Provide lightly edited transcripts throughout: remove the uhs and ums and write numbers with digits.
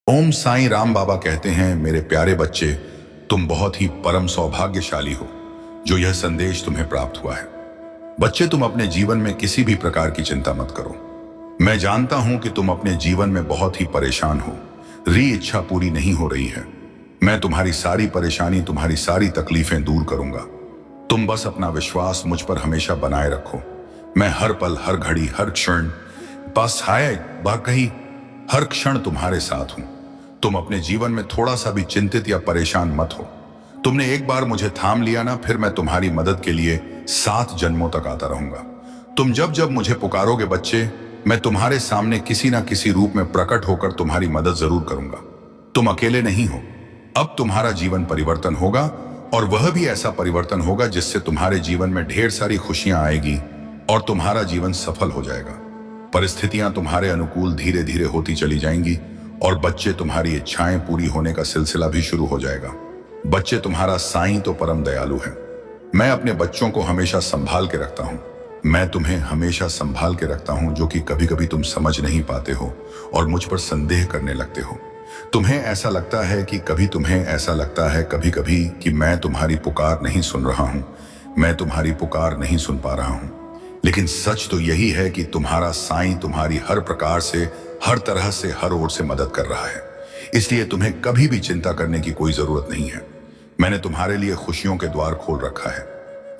ओम साईं राम बाबा कहते हैं, मेरे प्यारे बच्चे, तुम बहुत ही परम सौभाग्यशाली हो जो यह संदेश तुम्हें प्राप्त हुआ है। बच्चे, तुम अपने जीवन में किसी भी प्रकार की चिंता मत करो। मैं जानता हूं कि तुम अपने जीवन में बहुत ही परेशान हो। इच्छा पूरी नहीं हो रही है। मैं तुम्हारी सारी परेशानी, तुम्हारी सारी तकलीफें दूर करूंगा। तुम बस अपना विश्वास मुझ पर हमेशा बनाए रखो। मैं हर पल, हर घड़ी, हर क्षण, बस हाय वाकई हर क्षण तुम्हारे साथ हूं। तुम अपने जीवन में थोड़ा सा भी चिंतित या परेशान मत हो। तुमने एक बार मुझे थाम लिया ना, फिर मैं तुम्हारी मदद के लिए 7 जन्मों तक आता रहूंगा। तुम जब जब मुझे पुकारोगे बच्चे, मैं तुम्हारे सामने किसी ना किसी रूप में प्रकट होकर तुम्हारी मदद जरूर करूंगा। तुम अकेले नहीं हो। अब तुम्हारा जीवन परिवर्तन होगा, और वह भी ऐसा परिवर्तन होगा जिससे तुम्हारे जीवन में ढेर सारी खुशियां आएगी और तुम्हारा जीवन सफल हो जाएगा। परिस्थितियां तुम्हारे अनुकूल धीरे धीरे होती चली जाएंगी और बच्चे, तुम्हारी इच्छाएं पूरी होने का सिलसिला भी शुरू हो जाएगा। बच्चे, तुम्हारा साईं तो परम दयालु है। मैं अपने बच्चों को हमेशा संभाल के रखता हूं। मैं तुम्हें हमेशा संभाल के रखता हूं, जो कि कभी कभी तुम समझ नहीं पाते हो और मुझ पर संदेह करने लगते हो। तुम्हें ऐसा लगता है कभी कभी कि मैं तुम्हारी पुकार नहीं सुन रहा हूं, मैं तुम्हारी पुकार नहीं सुन पा रहा हूं। लेकिन सच तो यही है कि तुम्हारा साईं तुम्हारी हर प्रकार से, हर तरह से, हर ओर से मदद कर रहा है। इसलिए तुम्हें कभी भी चिंता करने की कोई जरूरत नहीं है। मैंने तुम्हारे लिए खुशियों के द्वार खोल रखा है,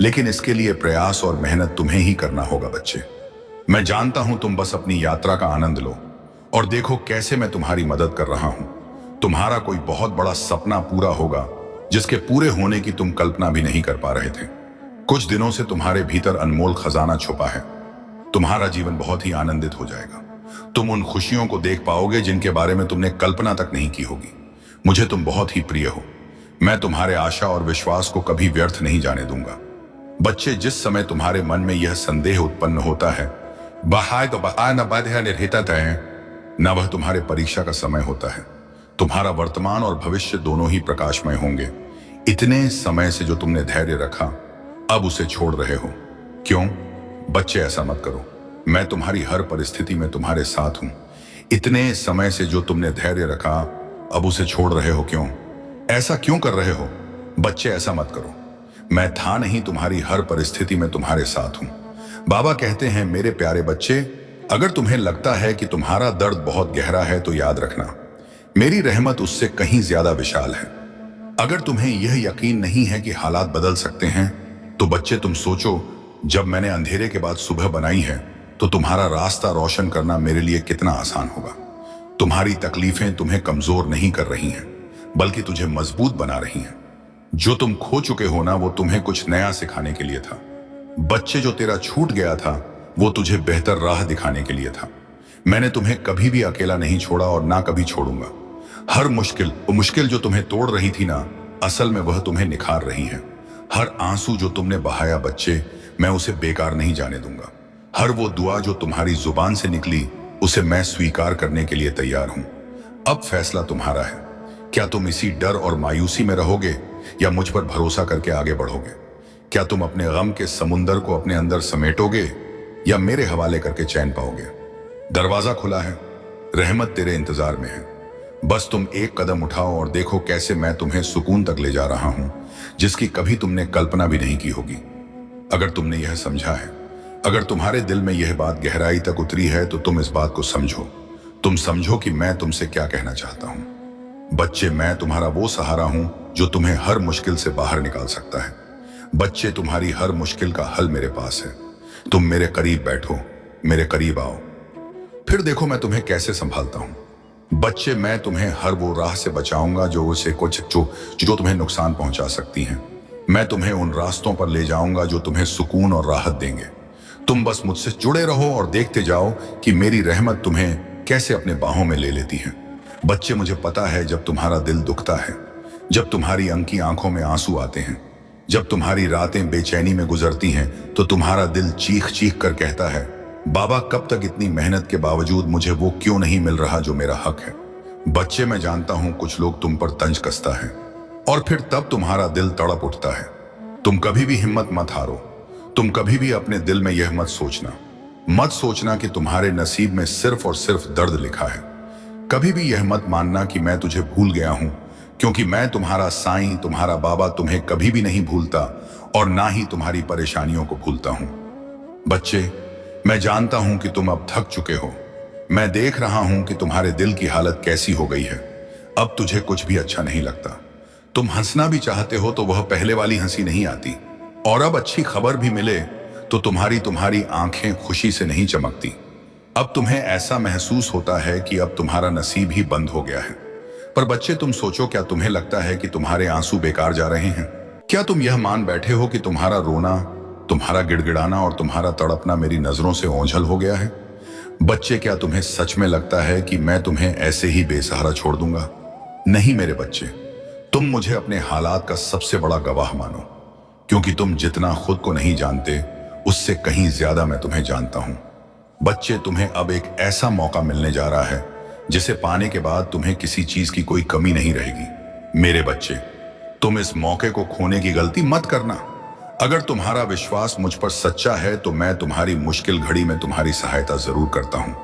लेकिन इसके लिए प्रयास और मेहनत तुम्हें ही करना होगा बच्चे। मैं जानता हूं, तुम बस अपनी यात्रा का आनंद लो और देखो कैसे मैं तुम्हारी मदद कर रहा हूं। तुम्हारा कोई बहुत बड़ा सपना पूरा होगा, जिसके पूरे होने की तुम कल्पना भी नहीं कर पा रहे थे। कुछ दिनों से तुम्हारे भीतर अनमोल खजाना छुपा है। तुम्हारा जीवन बहुत ही आनंदित हो जाएगा। तुम उन खुशियों को देख पाओगे जिनके बारे में तुमने कल्पना तक नहीं की होगी। मुझे तुम बहुत ही प्रिय हो। मैं तुम्हारे आशा और विश्वास को कभी व्यर्थ नहीं जाने दूंगा। बच्चे, जिस समय तुम्हारे मन में यह संदेह उत्पन्न होता है, बहाय तो बहा न बाध्य निर्हित है, न वह तुम्हारे परीक्षा का समय होता है। तुम्हारा वर्तमान और भविष्य दोनों ही प्रकाशमय होंगे। इतने समय से जो तुमने धैर्य रखा, अब उसे छोड़ रहे हो। क्यों? बच्चे, ऐसा मत करो। मैं तुम्हारी हर परिस्थिति में तुम्हारे साथ हूं। इतने समय से जो तुमने धैर्य रखा, अब उसे छोड़ रहे हो। क्यों? ऐसा क्यों कर रहे हो? बच्चे, ऐसा मत करो। मैं था नहीं तुम्हारी हर परिस्थिति में तुम्हारे साथ हूं। बाबा कहते हैं, मेरे प्यारे बच्चे, अगर तुम्हें लगता है कि तुम्हारा दर्द बहुत गहरा है, तो याद रखना, मेरी रहमत उससे कहीं ज्यादा विशाल है। अगर तुम्हें यह यकीन नहीं है कि हालात बदल सकते हैं, तो बच्चे तुम सोचो, जब मैंने अंधेरे के बाद सुबह बनाई है, तो तुम्हारा रास्ता रोशन करना मेरे लिए कितना आसान होगा। तुम्हारी तकलीफें तुम्हें कमजोर नहीं कर रही हैं, बल्कि तुझे मजबूत बना रही हैं। जो तुम खो चुके हो ना, वो तुम्हें कुछ नया सिखाने के लिए था। बच्चे, जो तेरा छूट गया था, वो तुझे बेहतर राह दिखाने के लिए था। मैंने तुम्हें कभी भी अकेला नहीं छोड़ा और ना कभी छोड़ूंगा। हर मुश्किल जो तुम्हें तोड़ रही थी ना, असल में वह तुम्हें निखार रही है। हर आंसू जो तुमने बहाया बच्चे, मैं उसे बेकार नहीं जाने दूंगा। हर वो दुआ जो तुम्हारी जुबान से निकली, उसे मैं स्वीकार करने के लिए तैयार हूं। अब फैसला तुम्हारा है। क्या तुम इसी डर और मायूसी में रहोगे, या मुझ पर भरोसा करके आगे बढ़ोगे? क्या तुम अपने गम के समुंदर को अपने अंदर समेटोगे, या मेरे हवाले करके चैन पाओगे? दरवाजा खुला है, रहमत तेरे इंतजार में है। बस तुम एक कदम उठाओ और देखो कैसे मैं तुम्हें सुकून तक ले जा रहा हूं, जिसकी कभी तुमने कल्पना भी नहीं की होगी। अगर तुमने यह समझा है, अगर तुम्हारे दिल में यह बात गहराई तक उतरी है, तो तुम इस बात को समझो। तुम समझो कि मैं तुमसे क्या कहना चाहता हूं। बच्चे, मैं तुम्हारा वो सहारा हूं जो तुम्हें हर मुश्किल से बाहर निकाल सकता है। बच्चे, तुम्हारी हर मुश्किल का हल मेरे पास है। तुम मेरे करीब बैठो, मेरे करीब आओ, फिर देखो मैं तुम्हें कैसे संभालता हूं। बच्चे, मैं तुम्हें हर वो राह से बचाऊंगा जो तुम्हें नुकसान पहुंचा सकती हैं। मैं तुम्हें उन रास्तों पर ले जाऊंगा जो तुम्हें सुकून और राहत देंगे। तुम बस मुझसे जुड़े रहो और देखते जाओ कि मेरी रहमत तुम्हें कैसे अपने बाहों में ले लेती है। बच्चे, मुझे पता है, जब तुम्हारा दिल दुखता है, जब तुम्हारी अंकी आंखों में आंसू आते हैं, जब तुम्हारी रातें बेचैनी में गुजरती हैं, तो तुम्हारा दिल चीख चीख कर कहता है, बाबा, कब तक इतनी मेहनत के बावजूद मुझे वो क्यों नहीं मिल रहा जो मेरा हक है। बच्चे, मैं जानता हूं कुछ लोग तुम पर तंज कसता है, और फिर तब तुम्हारा दिल तड़प उठता है। तुम कभी भी हिम्मत मत हारो। तुम कभी भी अपने दिल में यह मत सोचना कि तुम्हारे नसीब में सिर्फ और सिर्फ दर्द लिखा है। कभी भी यह मत मानना कि मैं तुझे भूल गया हूं, क्योंकि मैं तुम्हारा साईं, तुम्हारा बाबा तुम्हें कभी भी नहीं भूलता और ना ही तुम्हारी परेशानियों को भूलता हूं। बच्चे, मैं जानता हूं कि तुम अब थक चुके हो। मैं देख रहा हूं कि तुम्हारे दिल की हालत कैसी हो गई है। अब तुझे कुछ भी अच्छा नहीं लगता। तुम हंसना भी चाहते हो तो वह पहले वाली हंसी नहीं आती। और अब अच्छी खबर भी मिले तो तुम्हारी आंखें खुशी से नहीं चमकती। अब तुम्हें ऐसा महसूस होता है कि अब तुम्हारा नसीब ही बंद हो गया है। पर बच्चे, तुम सोचो, क्या तुम्हें लगता है कि तुम्हारे आंसू बेकार जा रहे हैं? क्या तुम यह मान बैठे हो कि तुम्हारा रोना, तुम्हारा गिड़गिड़ाना और तुम्हारा तड़पना मेरी नजरों से ओझल हो गया है? बच्चे, क्या तुम्हें सच में लगता है कि मैं तुम्हें ऐसे ही बेसहारा छोड़ दूंगा? नहीं मेरे बच्चे, तुम मुझे अपने हालात का सबसे बड़ा गवाह मानो, क्योंकि तुम जितना खुद को नहीं जानते उससे कहीं ज्यादा मैं तुम्हें जानता हूं। बच्चे, तुम्हें अब एक ऐसा मौका मिलने जा रहा है जिसे पाने के बाद तुम्हें किसी चीज की कोई कमी नहीं रहेगी। मेरे बच्चे, तुम इस मौके को खोने की गलती मत करना। अगर तुम्हारा विश्वास मुझ पर सच्चा है तो मैं तुम्हारी मुश्किल घड़ी में तुम्हारी सहायता जरूर करता हूं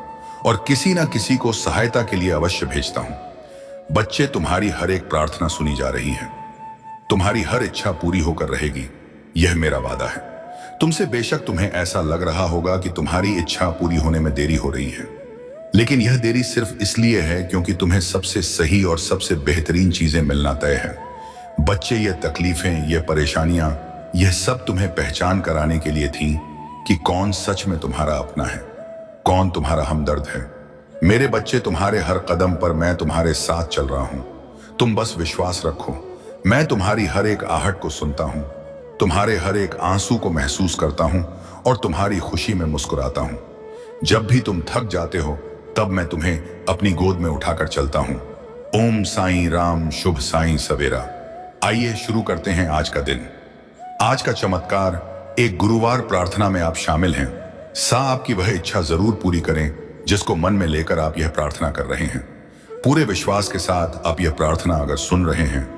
और किसी ना किसी को सहायता के लिए अवश्य भेजता हूं। बच्चे, तुम्हारी हर एक प्रार्थना सुनी जा रही है। तुम्हारी हर इच्छा पूरी होकर रहेगी, यह मेरा वादा है। तुमसे बेशक तुम्हें ऐसा लग रहा होगा कि तुम्हारी इच्छा पूरी होने में देरी हो रही है, लेकिन यह देरी सिर्फ इसलिए है क्योंकि तुम्हें सबसे सही और सबसे बेहतरीन चीजें मिलना तय है। बच्चे, ये तकलीफें, ये परेशानियां, यह सब तुम्हें पहचान कराने के लिए थी कि कौन सच में तुम्हारा अपना है, कौन तुम्हारा हमदर्द है। मेरे बच्चे, तुम्हारे हर कदम पर मैं तुम्हारे साथ चल रहा हूं। तुम बस विश्वास रखो। मैं तुम्हारी हर एक आहट को सुनता हूं, तुम्हारे हर एक आंसू को महसूस करता हूं और तुम्हारी खुशी में मुस्कुराता हूं। जब भी तुम थक जाते हो तब मैं तुम्हें अपनी गोद में उठाकर चलता हूं। ओम साईं राम, शुभ साईं सवेरा। आइए शुरू करते हैं आज का दिन। आज का चमत्कार, एक गुरुवार प्रार्थना में आप शामिल हैं। आपकी वह इच्छा जरूर पूरी करें जिसको मन में लेकर आप यह प्रार्थना कर रहे हैं। पूरे विश्वास के साथ आप यह प्रार्थना अगर सुन रहे हैं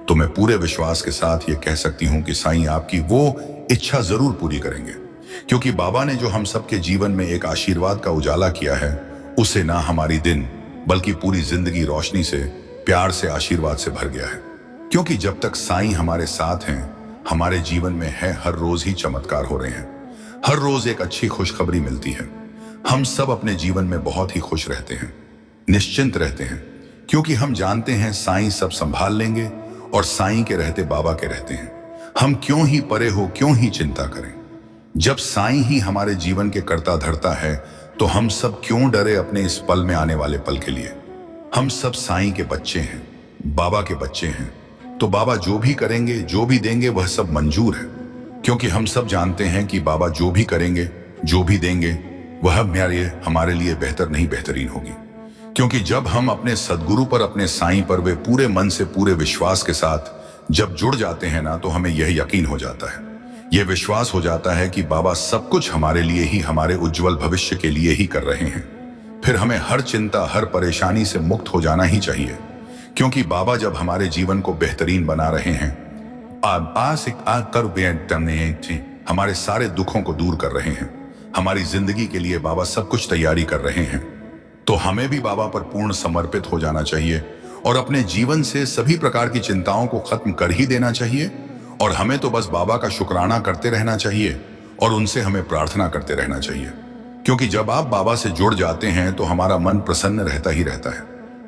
तो मैं पूरे विश्वास के साथ यह कह सकती हूं कि साईं आपकी वो इच्छा जरूर पूरी करेंगे, क्योंकि बाबा ने जो हम सबके जीवन में एक आशीर्वाद का उजाला किया है, उसे ना हमारी दिन बल्कि पूरी जिंदगी रोशनी से, प्यार से, आशीर्वाद से भर गया है। क्योंकि जब तक साईं हमारे साथ हैं, हमारे जीवन में है हर रोज ही चमत्कार हो रहे हैं। हर रोज एक अच्छी खुशखबरी मिलती है। हम सब अपने जीवन में बहुत ही खुश रहते हैं, निश्चिंत रहते हैं, क्योंकि हम जानते हैं साईं सब संभाल लेंगे और साईं के रहते बाबा के रहते हैं। हम क्यों ही परे हो, क्यों ही चिंता करें। जब साईं ही हमारे जीवन के कर्ता धर्ता है तो हम सब क्यों डरे अपने इस पल में आने वाले पल के लिए। हम सब साईं के बच्चे हैं, बाबा के बच्चे हैं, तो बाबा जो भी करेंगे, जो भी देंगे, वह सब मंजूर है, क्योंकि हम सब जानते हैं कि बाबा जो भी करेंगे, जो भी देंगे, वह हमारे लिए बेहतर नहीं बेहतरीन होगी। क्योंकि जब हम अपने सदगुरु पर, अपने साईं पर वे पूरे मन से, पूरे विश्वास के साथ जब जुड़ जाते हैं ना, तो हमें यह यकीन हो जाता है, यह विश्वास हो जाता है कि बाबा सब कुछ हमारे लिए ही, हमारे उज्जवल भविष्य के लिए ही कर रहे हैं। फिर हमें हर चिंता, हर परेशानी से मुक्त हो जाना ही चाहिए, क्योंकि बाबा जब हमारे जीवन को बेहतरीन बना रहे हैं, हमारे सारे दुखों को दूर कर रहे हैं, हमारी जिंदगी के लिए बाबा सब कुछ तैयारी कर रहे हैं, तो हमें भी बाबा पर पूर्ण समर्पित हो जाना चाहिए और अपने जीवन से सभी प्रकार की चिंताओं को खत्म कर ही देना चाहिए। और हमें तो बस बाबा का शुक्राना करते रहना चाहिए और उनसे हमें प्रार्थना करते रहना चाहिए, क्योंकि जब आप बाबा से जुड़ जाते हैं तो हमारा मन प्रसन्न रहता ही रहता है।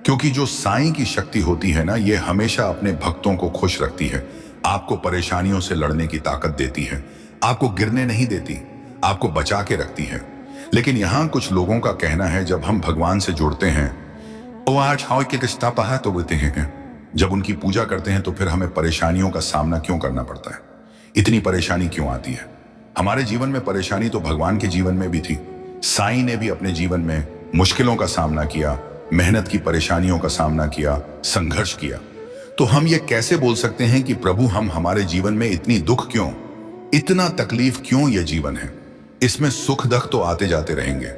क्योंकि जो साईं की शक्ति होती है ना, ये हमेशा अपने भक्तों को खुश रखती है, आपको परेशानियों से लड़ने की ताकत देती है, आपको गिरने नहीं देती, आपको बचा के रखती है। लेकिन यहाँ कुछ लोगों का कहना है, जब हम भगवान से जुड़ते हैं वो आज हाउ के रिश्ता पहा तो बोलते हैं, जब उनकी पूजा करते हैं तो फिर हमें परेशानियों का सामना क्यों करना पड़ता है, इतनी परेशानी क्यों आती है। हमारे जीवन में परेशानी तो भगवान के जीवन में भी थी। साईं ने भी अपने जीवन में मुश्किलों का सामना किया, मेहनत की परेशानियों का सामना किया, संघर्ष किया। तो हम ये कैसे बोल सकते हैं कि प्रभु हम हमारे जीवन में इतनी दुख क्यों, इतना तकलीफ क्यों, ये जीवन है, इसमें सुख दुख तो आते जाते रहेंगे।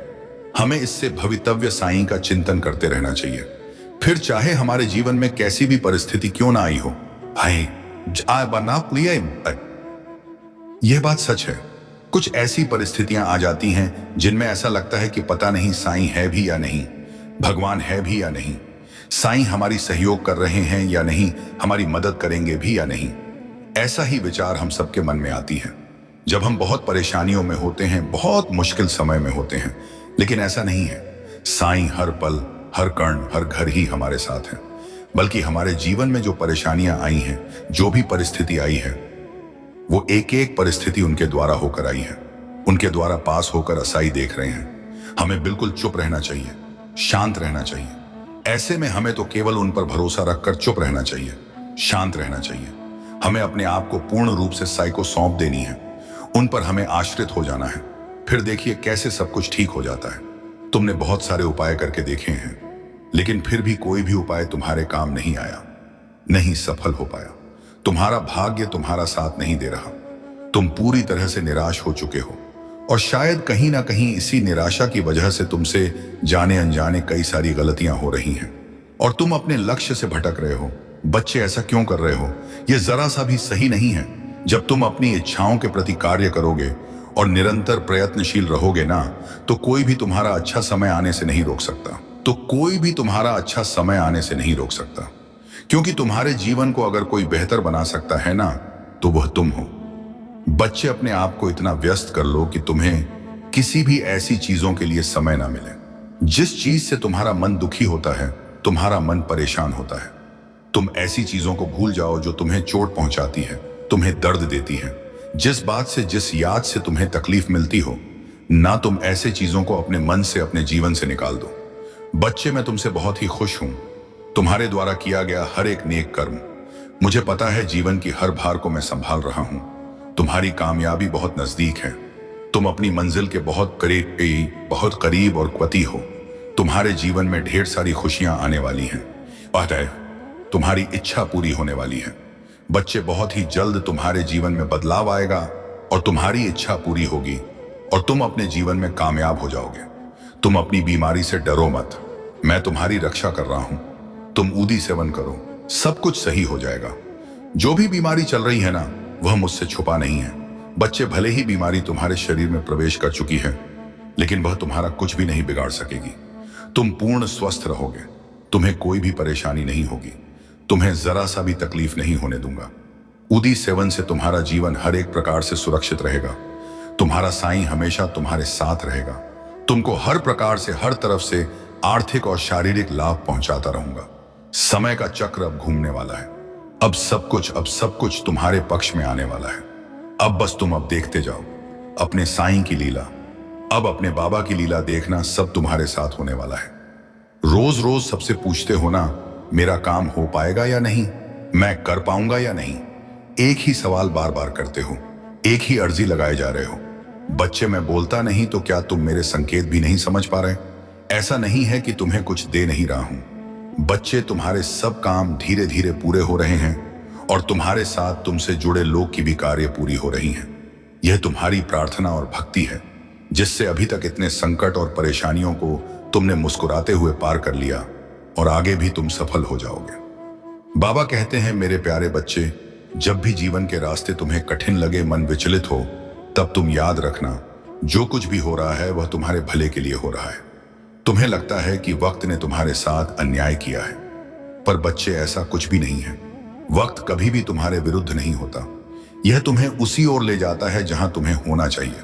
हमें इससे भवितव्य साईं का चिंतन करते रहना चाहिए, फिर चाहे हमारे जीवन में कैसी भी परिस्थिति क्यों ना आई हो। यह बात सच है, कुछ ऐसी परिस्थितियां आ जाती हैं जिनमें ऐसा लगता है कि पता नहीं साईं है भी या नहीं, भगवान है भी या नहीं, साईं हमारी सहयोग कर रहे हैं या नहीं, हमारी मदद करेंगे भी या नहीं। ऐसा ही विचार हम सबके मन में आती है जब हम बहुत परेशानियों में होते हैं, बहुत मुश्किल समय में होते हैं। लेकिन ऐसा नहीं है। साईं हर पल, हर कण, हर घर ही हमारे साथ हैं। बल्कि हमारे जीवन में जो परेशानियां आई हैं, जो भी परिस्थिति आई है, वो एक एक परिस्थिति उनके द्वारा होकर आई है, उनके द्वारा पास होकर असाई देख रहे हैं। हमें बिल्कुल चुप रहना चाहिए, शांत रहना चाहिए। ऐसे में हमें तो केवल उन पर भरोसा रखकर चुप रहना चाहिए, शांत रहना चाहिए। हमें अपने आप को पूर्ण रूप से साईं को सौंप देनी है, उन पर हमें आश्रित हो जाना है। फिर देखिए कैसे सब कुछ ठीक हो जाता है। तुमने बहुत सारे उपाय करके देखे हैं, लेकिन फिर भी कोई भी उपाय तुम्हारे काम नहीं आया, नहीं सफल हो पाया। तुम्हारा भाग्य तुम्हारा साथ नहीं दे रहा। तुम पूरी तरह से निराश हो चुके हो, और शायद कहीं ना कहीं इसी निराशा की वजह से तुमसे जाने अनजाने कई सारी गलतियां हो रही हैं, और तुम अपने लक्ष्य से भटक रहे हो। बच्चे, ऐसा क्यों कर रहे हो? यह जरा सा भी सही नहीं है। जब तुम अपनी इच्छाओं के प्रति कार्य करोगे और निरंतर प्रयत्नशील रहोगे ना, तो कोई भी तुम्हारा अच्छा समय आने से नहीं रोक सकता। क्योंकि तुम्हारे जीवन को अगर कोई बेहतर बना सकता है ना, तो वह तुम हो। बच्चे, अपने आप को इतना व्यस्त कर लो कि तुम्हें किसी भी ऐसी चीजों के लिए समय ना मिले। जिस चीज से तुम्हारा मन दुखी होता है, तुम्हारा मन परेशान होता है, तुम ऐसी चीजों को भूल जाओ जो तुम्हें चोट पहुंचाती है, तुम्हें दर्द देती है। जिस बात से, जिस याद से तुम्हें तकलीफ मिलती हो ना, तुम ऐसे चीजों को अपने मन से, अपने जीवन से निकाल दो। बच्चे, मैं तुमसे बहुत ही खुश हूं। तुम्हारे द्वारा किया गया हर एक नेक कर्म, मुझे पता है जीवन की हर भार को मैं संभाल रहा हूं। तुम्हारी कामयाबी बहुत नजदीक है। तुम अपनी मंजिल के बहुत करीब और क्वती हो। तुम्हारे जीवन में ढेर सारी खुशियां आने वाली हैं। अतः तुम्हारी इच्छा पूरी होने वाली है। बच्चे, बहुत ही जल्द तुम्हारे जीवन में बदलाव आएगा और तुम्हारी इच्छा पूरी होगी और तुम अपने जीवन में कामयाब हो जाओगे। तुम अपनी बीमारी से डरो मत, मैं तुम्हारी रक्षा कर रहा हूं। तुम ऊदी सेवन करो, सब कुछ सही हो जाएगा। जो भी बीमारी चल रही है ना, वह मुझसे छुपा नहीं है। बच्चे, भले ही बीमारी तुम्हारे शरीर में प्रवेश कर चुकी है, लेकिन वह तुम्हारा कुछ भी नहीं बिगाड़ सकेगी। तुम पूर्ण स्वस्थ रहोगे, तुम्हें कोई भी परेशानी नहीं होगी, तुम्हें जरा सा भी तकलीफ नहीं होने दूंगा। उदी सेवन से तुम्हारा जीवन हर एक प्रकार से सुरक्षित रहेगा। तुम्हारा साईं हमेशा तुम्हारे साथ रहेगा। तुमको हर प्रकार से, हर तरफ से आर्थिक और शारीरिक लाभ पहुंचाता रहूंगा। समय का चक्र अब घूमने वाला है। अब सब कुछ तुम्हारे पक्ष में आने वाला है। अब बस तुम अब देखते जाओ अपने साईं की लीला। अब अपने बाबा की लीला देखना, सब तुम्हारे साथ होने वाला है। रोज रोज सबसे पूछते हो ना, मेरा काम हो पाएगा या नहीं, मैं कर पाऊंगा या नहीं। एक ही सवाल बार बार करते हो, एक ही अर्जी लगाए जा रहे हो। बच्चे, मैं बोलता नहीं तो क्या तुम मेरे संकेत भी नहीं समझ पा रहे? ऐसा नहीं है कि तुम्हें कुछ दे नहीं रहा हूं। बच्चे, तुम्हारे सब काम धीरे धीरे पूरे हो रहे हैं और तुम्हारे साथ तुमसे जुड़े लोग की भी कार्य पूरी हो रही हैं। यह तुम्हारी प्रार्थना और भक्ति है, जिससे अभी तक इतने संकट और परेशानियों को तुमने मुस्कुराते हुए पार कर लिया, और आगे भी तुम सफल हो जाओगे। बाबा कहते हैं, मेरे प्यारे बच्चे, जब भी जीवन के रास्ते तुम्हें कठिन लगे, मन विचलित हो, तब तुम याद रखना, जो कुछ भी हो रहा है वह तुम्हारे भले के लिए हो रहा है। तुम्हें लगता है कि वक्त ने तुम्हारे साथ अन्याय किया है, पर बच्चे, ऐसा कुछ भी नहीं है। वक्त कभी भी तुम्हारे विरुद्ध नहीं होता। यह तुम्हें उसी ओर ले जाता है जहां तुम्हें होना चाहिए।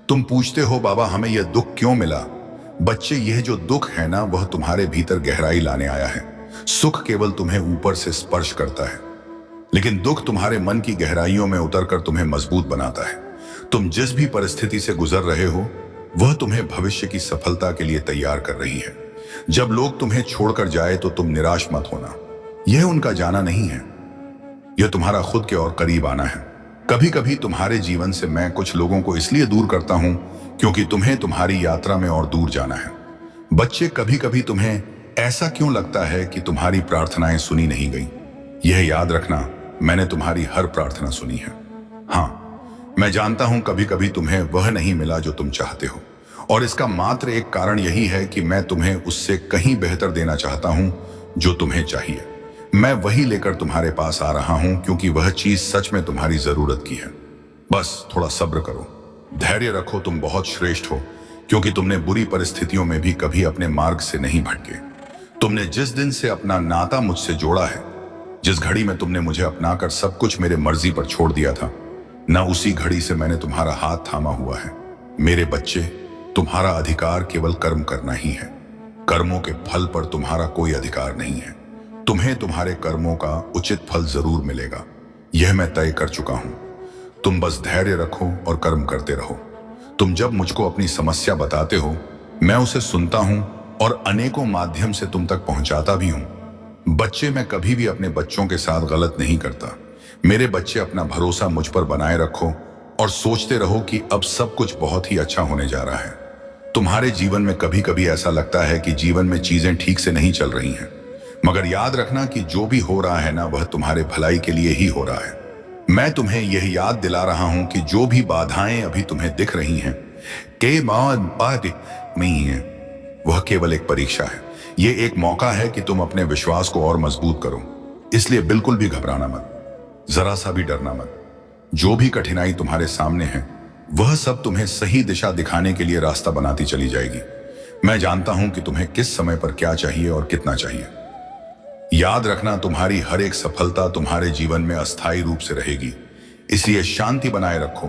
तुम पूछते हो, बाबा हमें यह दुख क्यों मिला? बच्चे, यह जो दुख है ना, वह तुम्हारे भीतर गहराई लाने आया है। सुख केवल तुम्हें ऊपर से स्पर्श करता है, लेकिन दुख तुम्हारे मन की गहराइयों में उतरकर तुम्हें मजबूत बनाता है। तुम जिस भी परिस्थिति से गुजर रहे हो, वह तुम्हें भविष्य की सफलता के लिए तैयार कर रही है। जब लोग तुम्हें छोड़कर जाए तो तुम निराश मत होना। यह उनका जाना नहीं है, यह तुम्हारा खुद के और करीब आना है। कभी कभी तुम्हारे जीवन से मैं कुछ लोगों को इसलिए दूर करता हूं क्योंकि तुम्हें तुम्हारी यात्रा में और दूर जाना है। बच्चे, कभी कभी तुम्हें ऐसा क्यों लगता है कि तुम्हारी प्रार्थनाएं सुनी नहीं गई? यह याद रखना, मैंने तुम्हारी हर प्रार्थना सुनी है। हाँ, मैं जानता हूं कभी कभी तुम्हें वह नहीं मिला जो तुम चाहते हो, और इसका मात्र एक कारण यही है कि मैं तुम्हें उससे कहीं बेहतर देना चाहता हूं जो तुम्हें चाहिए। मैं वही लेकर तुम्हारे पास आ रहा हूं क्योंकि वह चीज सच में तुम्हारी जरूरत की है। बस थोड़ा सब्र करो, धैर्य रखो, तुम बहुत श्रेष्ठ हो। क्योंकि तुमने बुरी परिस्थितियों में भी कभी अपने मार्ग से नहीं भटके। तुमने जिस दिन से अपना नाता मुझसे जोड़ा है, जिस घड़ी में तुमने मुझे अपनाकर सब कुछ मेरे मर्जी पर छोड़ दिया था, न उसी घड़ी से मैंने तुम्हारा हाथ थामा हुआ है। मेरे बच्चे, तुम्हारा अधिकार केवल कर्म करना ही है। कर्मों के फल पर तुम्हारा कोई अधिकार नहीं है। तुम्हें तुम्हारे कर्मों का उचित फल जरूर मिलेगा, यह मैं तय कर चुका हूं। तुम बस धैर्य रखो और कर्म करते रहो। तुम जब मुझको अपनी समस्या बताते हो, मैं उसे सुनता हूं और अनेकों माध्यम से तुम तक पहुंचाता भी हूं। बच्चे, मैं कभी भी अपने बच्चों के साथ गलत नहीं करता। मेरे बच्चे, अपना भरोसा मुझ पर बनाए रखो और सोचते रहो कि अब सब कुछ बहुत ही अच्छा होने जा रहा है। तुम्हारे जीवन में कभी कभी ऐसा लगता है कि जीवन में चीजें ठीक से नहीं चल रही हैं, मगर याद रखना कि जो भी हो रहा है ना, वह तुम्हारे भलाई के लिए ही हो रहा है। मैं तुम्हें यह याद दिला रहा हूं कि जो भी बाधाएं अभी तुम्हें दिख रही हैं, वह केवल एक परीक्षा है। यह एक मौका है कि तुम अपने विश्वास को और मजबूत करो। इसलिए बिल्कुल भी घबराना मत, जरा सा भी डरना मत। जो भी कठिनाई तुम्हारे सामने है, वह सब तुम्हें सही दिशा दिखाने के लिए रास्ता बनाती चली जाएगी। मैं जानता हूं कि तुम्हें किस समय पर क्या चाहिए और कितना चाहिए। याद रखना, तुम्हारी हर एक सफलता तुम्हारे जीवन में अस्थायी रूप से रहेगी। इसलिए शांति बनाए रखो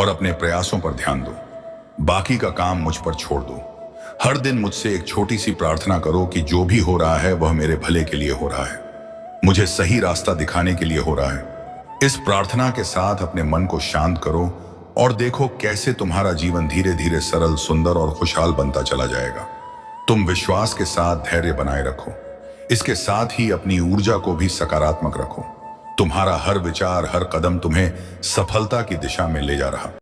और अपने प्रयासों पर ध्यान दो। बाकी का काम मुझ पर छोड़ दो। हर दिन मुझसे एक छोटी सी प्रार्थना करो कि जो भी हो रहा है वह मेरे भले के लिए हो रहा है, मुझे सही रास्ता दिखाने के लिए हो रहा है। इस प्रार्थना के साथ अपने मन को शांत करो और देखो कैसे तुम्हारा जीवन धीरे धीरे सरल, सुंदर और खुशहाल बनता चला जाएगा। तुम विश्वास के साथ धैर्य बनाए रखो। इसके साथ ही अपनी ऊर्जा को भी सकारात्मक रखो। तुम्हारा हर विचार, हर कदम तुम्हें सफलता की दिशा में ले जा रहा